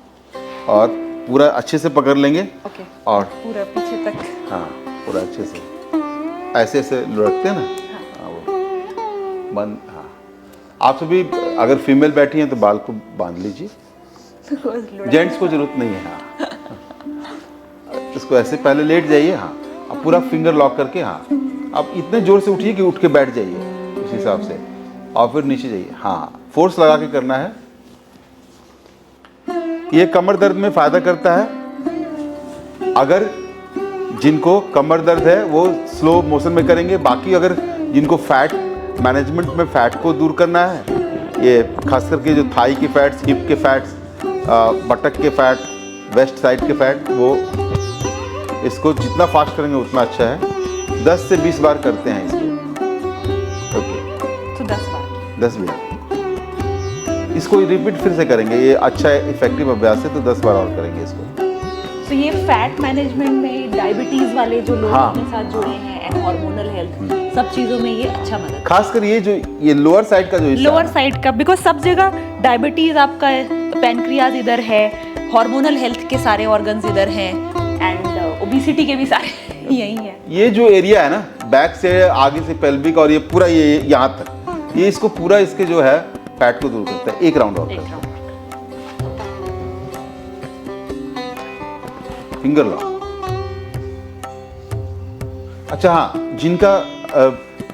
और पूरा अच्छे से पकड़ लेंगे। ओके। और पूरा पीछे तक। हाँ, पूरा अच्छे से ऐसे ऐसे लुढ़कते हैं ना। हाँ, वो बंद। हाँ, आप सभी अगर फीमेल बैठी हैं तो बाल को बांध लीजिए, जेंट्स को जरूरत नहीं है। हाँ, इसको ऐसे पहले लेट जाइए। हाँ, अब पूरा फिंगर लॉक करके। हाँ, अब इतने जोर से उठिए कि उठ के बैठ जाइए उस हिसाब से, और फिर नीचे जाइए। हाँ, फोर्स लगा के करना है। ये कमर दर्द में फायदा करता है। अगर जिनको कमर दर्द है वो स्लो मोशन में करेंगे। बाकी अगर जिनको फैट मैनेजमेंट में फैट को दूर करना है, ये खास करके जो थाई के फैट्स, हिप के फैट्स, बटक के फैट, वेस्ट साइड के फैट, वो इसको जितना फास्ट करेंगे उतना अच्छा है। 10 से 20 बार करते हैं इसको। ओके, तो 10 बार। 10 बार इसको रिपीट फिर से करेंगे। ये अच्छा इफेक्टिव अभ्यास है, तो 10 बार और करेंगे इसको। तो ये फैट मैनेजमेंट में डायबिटीज वाले जो लोग हाँ। अपने साथ जुड़े हैं एंड हार्मोनल हेल्थ, सब चीजों में ये अच्छा मदद। खासकर ये लोअर साइड का जो हिस्सा लोअर है, साइड का, बिकॉज सब जगह डायबिटीज आपका, पैनक्रियाज इधर है, हार्मोनल हेल्थ के सारे ऑर्गन्स इधर हैं, एंड ओबेसिटी के भी सारे यही है। ये जो एरिया है ना, बैक से आगे से पेल्विक और ये पूरा ये यहाँ तक, ये इसको पूरा इसके जो है फैट को दूर करता है। एक राउंड और करते हैं। Finger lock. अच्छा हाँ, जिनका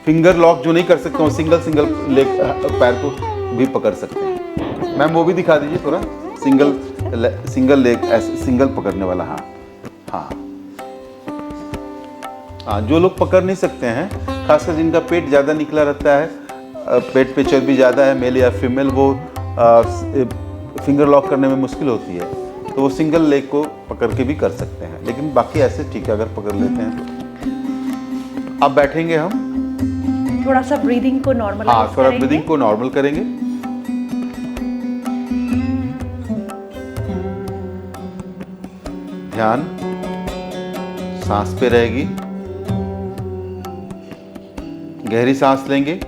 फिंगर लॉक जो नहीं कर सकते हो, सिंगल लेग पैर को भी पकड़ सकते हैं। मैम वो भी दिखा दीजिए थोड़ा, सिंगल लेग ऐसे सिंगल पकड़ने वाला। हाँ हाँ हाँ, जो लोग पकड़ नहीं सकते हैं, खासकर जिनका पेट ज़्यादा निकला रहता है, पेट पे चर्बी ज़्यादा है, मेल या फीमेल, वो फिंगर लॉक करने में मुश्किल होती है, तो वो सिंगल लेग को पकड़ के भी कर सकते हैं। लेकिन बाकी ऐसे ठीक है, अगर पकड़ लेते हैं तो। अब बैठेंगे हम, थोड़ा सा ब्रीदिंग को नॉर्मल। हाँ, थोड़ा ब्रीदिंग को नॉर्मल करेंगे। ध्यान सांस पे रहेगी। गहरी सांस लेंगे।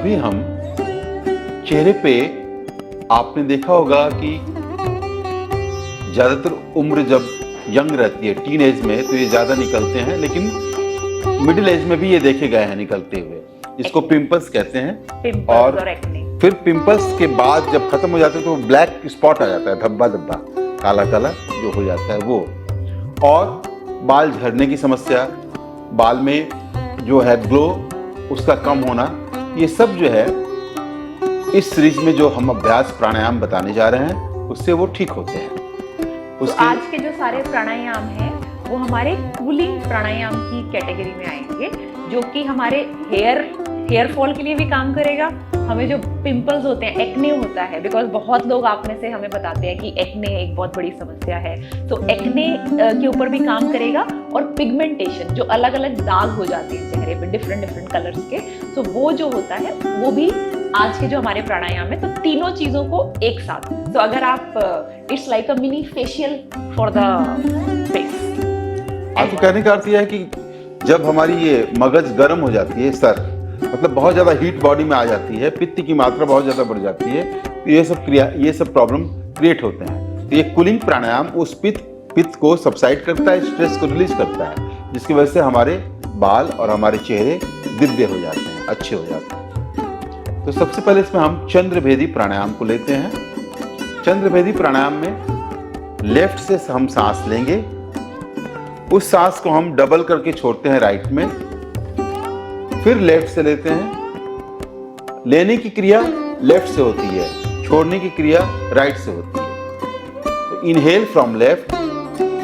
अभी हम चेहरे पे, आपने देखा होगा कि ज्यादातर उम्र जब यंग रहती है, टीन एज में, तो ये ज्यादा निकलते हैं, लेकिन मिडिल एज में भी ये देखे गए हैं निकलते हुए, जिसको पिंपल्स कहते हैं। पिंपल्स और एक्ने। फिर पिंपल्स के बाद जब खत्म हो जाते हैं तो ब्लैक स्पॉट आ जाता है, धब्बा धब्बा काला काला जो हो जाता है वो। और बाल झड़ने की समस्या, बाल में जो है ग्लो उसका कम होना, ये सब जो है इस सीरीज में जो हम अभ्यास प्राणायाम बताने जा रहे हैं उससे वो ठीक होते हैं। तो आज के जो सारे प्राणायाम हैं वो हमारे कूलिंग प्राणायाम की कैटेगरी में आएंगे, जो कि हमारे हेयर फॉल के लिए भी काम करेगा। हमें जो पिंपल्स होते हैं, एक्ने होता है, बिकॉज बहुत लोग आप में से हमें बताते हैं कि एक्ने एक बहुत बड़ी समस्या है, तो एक्ने के ऊपर भी काम करेगा। और पिगमेंटेशन, जो अलग अलग दाग हो जाते हैं चेहरे पे डिफरेंट कलर्स के, तो वो जो होता है वो भी आज के जो हमारे प्राणायाम है, तो तीनों चीजों को एक साथ। तो अगर आप it's like a mini facial for the face. आपको कहने का अर्थ यह है कि जब हमारी ये मगज गर्म हो जाती है, सर मतलब बहुत ज्यादा हीट बॉडी में आ जाती है, पित्त की मात्रा बहुत ज्यादा बढ़ जाती है, तो ये सब प्रॉब्लम क्रिएट होते हैं। तो ये कूलिंग प्राणायाम उस पित्त को सबसाइड करता है, स्ट्रेस को रिलीज करता है, जिसकी वजह से हमारे बाल और हमारे चेहरे दिव्य हो जाते हैं, अच्छे हो जाते हैं। तो सबसे पहले इसमें हम चंद्रभेदी प्राणायाम को लेते हैं। चंद्रभेदी प्राणायाम में लेफ्ट से हम सांस लेंगे, उस सांस को हम डबल करके छोड़ते हैं राइट में, फिर लेफ्ट से लेते हैं। लेने की क्रिया लेफ्ट से होती है, छोड़ने की क्रिया राइट से होती है। तो inhale from left,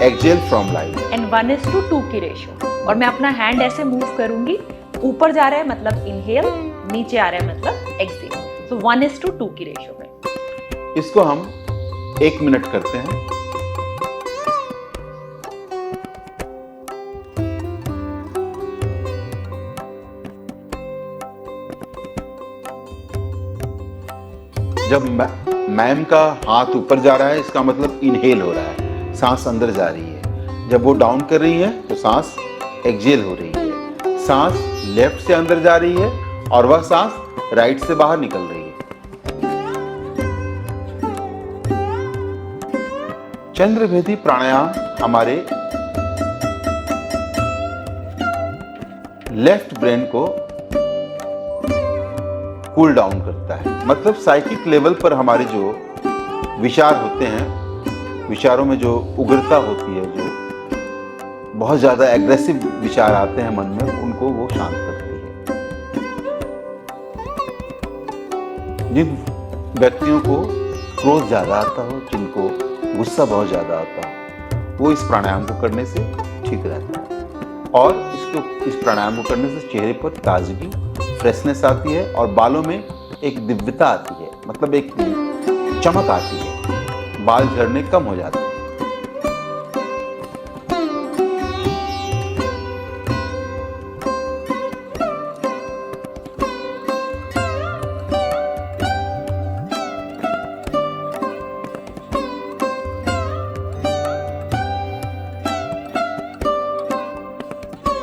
exhale from right. And 1:2 की रेशियो। और मैं अपना हैंड ऐसे मूव करूंगी, ऊपर जा रहा है मतलब इनहेल, नीचे आ रहा है मतलब एक्सहेल। तो 1:2 की रेशियो में इसको हम 1 मिनट करते हैं। जब मैम का हाथ ऊपर जा रहा है, इसका मतलब इनहेल हो रहा है, सांस अंदर जा रही है। जब वो डाउन कर रही है तो सांस एक्सहेल हो रही है। सांस लेफ्ट से अंदर जा रही है और वह सांस राइट से बाहर निकल रही है। चंद्रभेदी प्राणायाम हमारे लेफ्ट ब्रेन को कूल डाउन करता है, मतलब साइकिक लेवल पर हमारे जो विचार होते हैं, विचारों में जो उग्रता होती है, जो बहुत ज्यादा एग्रेसिव विचार आते हैं मन में, उनको वो शांत करती है। जिन व्यक्तियों को क्रोध ज्यादा आता हो, जिनको गुस्सा बहुत ज्यादा आता हो, वो इस प्राणायाम को करने से ठीक रहता है। और इस प्राणायाम को करने से चेहरे पर ताजगी, फ्रेशनेस आती है और बालों में एक दिव्यता आती है, मतलब एक चमक आती है, बाल झड़ने कम हो जाते हैं।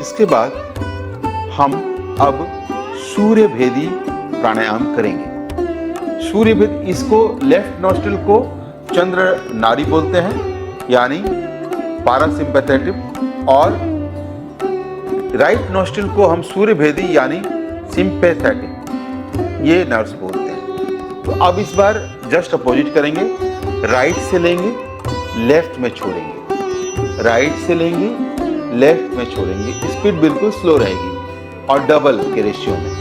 इसके बाद हम अब सूर्यभेदी प्राणायाम करेंगे। सूर्यभेद, इसको लेफ्ट नॉस्ट्रिल को चंद्र नाड़ी बोलते हैं, यानी पारासिम्पैथेटिक, और राइट नॉस्ट्रिल को हम सूर्यभेदी यानी सिंपैथेटिक, ये नर्व्स बोलते हैं। तो अब इस बार जस्ट अपोजिट करेंगे, राइट से लेंगे, लेफ्ट में छोड़ेंगे, राइट से लेंगे, लेफ्ट में छोड़ेंगे। स्पीड बिल्कुल स्लो रहेगी और डबल के रेशियो में।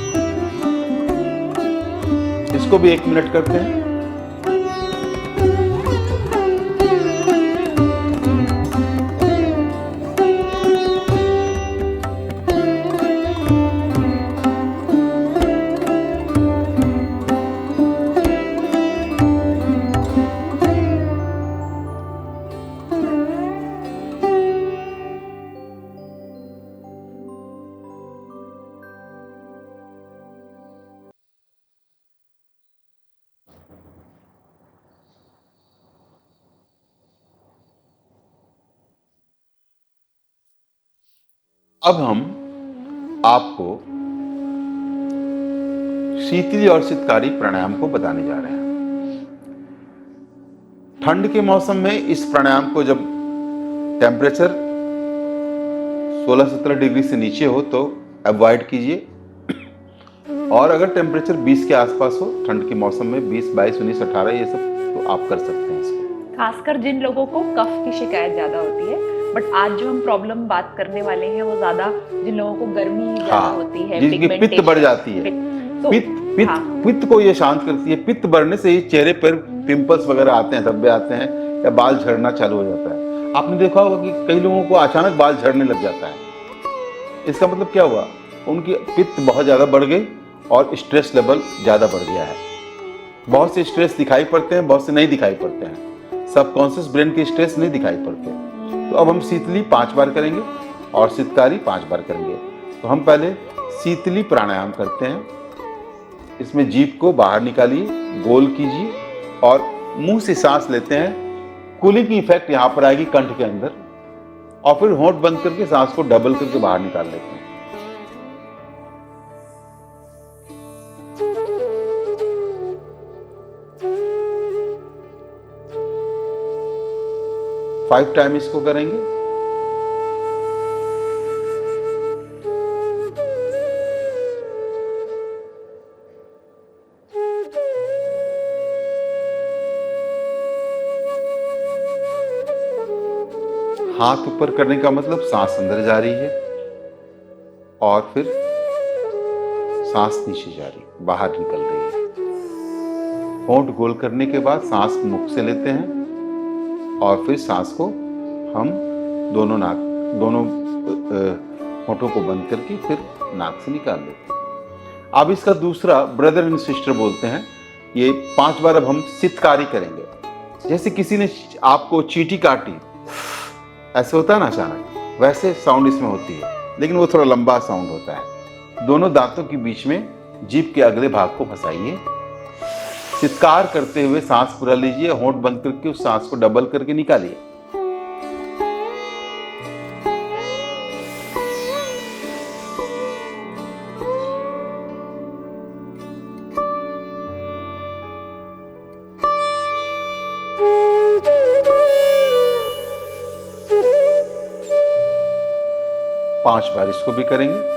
इसको भी 1 मिनट करते हैं। अब हम आपको शीतली और शीतकारी प्राणायाम को बताने जा रहे हैं। ठंड के मौसम में इस प्राणायाम को जब टेम्परेचर 16-17 डिग्री से नीचे हो तो अवॉइड कीजिए, और अगर टेम्परेचर 20 के आसपास हो ठंड के मौसम में 20, 22, 19, 18 ये सब तो आप कर सकते हैं इसको। खासकर जिन लोगों को कफ की शिकायत ज्यादा होती है, बट आज जो हम प्रॉब्लम बात करने वाले हैं वो ज्यादा जिन लोगों को गर्मी ज्यादा होती है, जिनकी पित्त pigmentation, बढ़ जाती है, तो पित्त हाँ, पित्त को ये शांत करती है। पित्त बढ़ने से ही चेहरे पर पिंपल्स वगैरह आते हैं, धब्बे आते हैं, या बाल झड़ना चालू हो जाता है। आपने देखा होगा कि कई लोगों को अचानक बाल झड़ने लग जाता है। इसका मतलब क्या हुआ, उनकी पित्त बहुत ज्यादा बढ़ गई और स्ट्रेस लेवल ज्यादा बढ़ गया है। बहुत से स्ट्रेस दिखाई पड़ते हैं, बहुत से नहीं दिखाई पड़ते हैं। सबकॉन्शियस ब्रेन के स्ट्रेस नहीं दिखाई पड़ते। तो अब हम शीतली 5 बार करेंगे और शीतकारी 5 बार करेंगे। तो हम पहले शीतली प्राणायाम करते हैं। इसमें जीभ को बाहर निकालिए, गोल कीजिए और मुंह से सांस लेते हैं। कूलिंग की इफेक्ट यहाँ पर आएगी कंठ के अंदर, और फिर होंठ बंद करके सांस को डबल करके बाहर निकाल लेते हैं। फाइव टाइम इसको करेंगे। हाथ ऊपर करने का मतलब सांस अंदर जा रही है और फिर सांस नीचे जा रही, बाहर निकल रही है। होंठ गोल करने के बाद सांस मुख से लेते हैं और फिर सांस को हम दोनों होठों को बंद करके फिर नाक से निकाल लेते हैं। अब इसका दूसरा ब्रदर एंड सिस्टर बोलते हैं। ये 5 बार अब हम शीतकारी करेंगे। जैसे किसी ने आपको चींटी काटी, ऐसे होता है ना अचानक, वैसे साउंड इसमें होती है, लेकिन वो थोड़ा लंबा साउंड होता है। दोनों दांतों के बीच में जीभ के अगले भाग को फंसाइए। चित्कार करते हुए सांस पूरा लीजिए, होंठ बंद करके उस सांस को डबल करके निकालिए। पांच बार इसको भी करेंगे।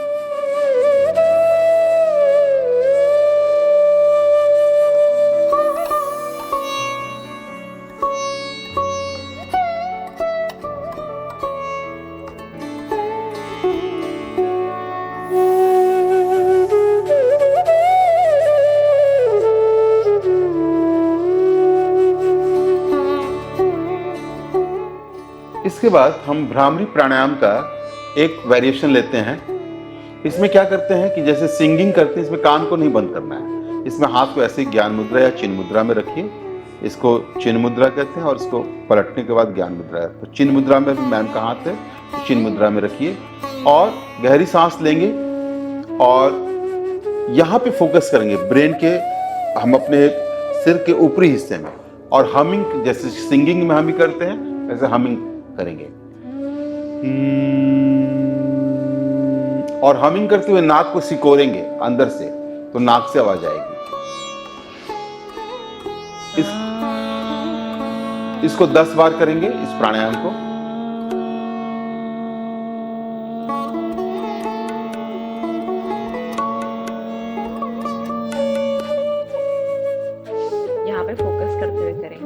इसके बाद हम भ्रामरी प्राणायाम का एक वेरिएशन लेते हैं। इसमें क्या करते हैं कि जैसे सिंगिंग करते हैं, इसमें कान को नहीं बंद करना है। इसमें हाथ को ऐसे ज्ञान मुद्रा या चिन्ह मुद्रा में रखिए। इसको चिन्ह मुद्रा कहते हैं और इसको पलटने के बाद ज्ञान मुद्रा है। तो चिन्ह मुद्रा में भी मैम का हाथ है, तो चिन्ह मुद्रा में रखिए और गहरी सांस लेंगे और यहाँ पे फोकस करेंगे ब्रेन के, हम अपने सिर के ऊपरी हिस्से में, और हमिंग, जैसे सिंगिंग में हम ही करते हैं वैसे हमिंग करेंगे। और हमिंग करते हुए नाक को सिकोरेंगे अंदर से, तो नाक से आवाज आएगी। इसको 10 बार करेंगे इस प्राणायाम को। यहाँ पे फोकस करते हुए करेंगे।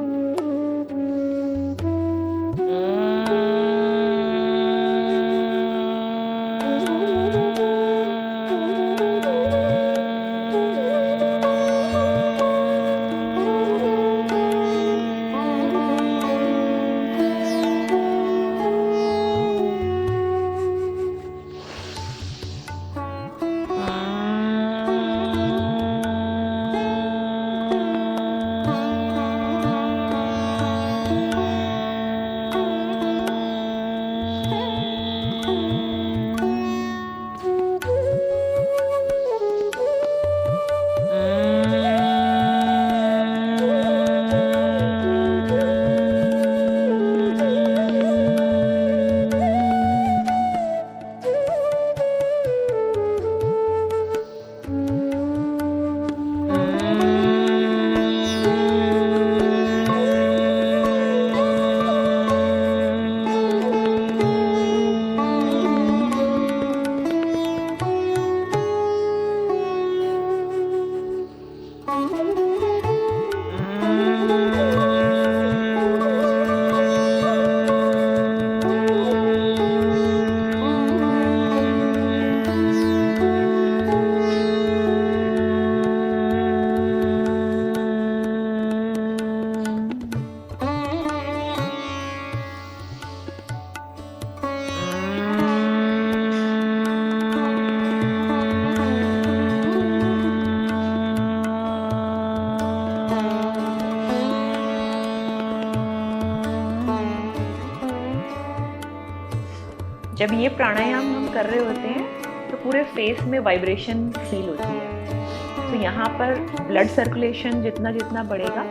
जब ये प्राणायाम हम कर रहे होते हैं तो पूरे फेस में वाइब्रेशन फील होती है। तो यहाँ पर ब्लड सर्कुलेशन जितना जितना बढ़ेगा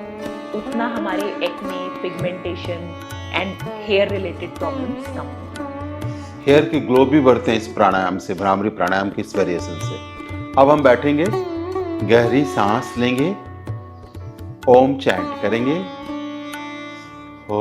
उतना हमारे acne, pigmentation and hair related problems कम होंगे। हेयर की ग्लो भी बढ़ते हैं इस प्राणायाम से, भ्रामरी प्राणायाम की इस वेरिएशन से। अब हम बैठेंगे, गहरी सांस लेंगे, ओम चैंट करेंगे। ओ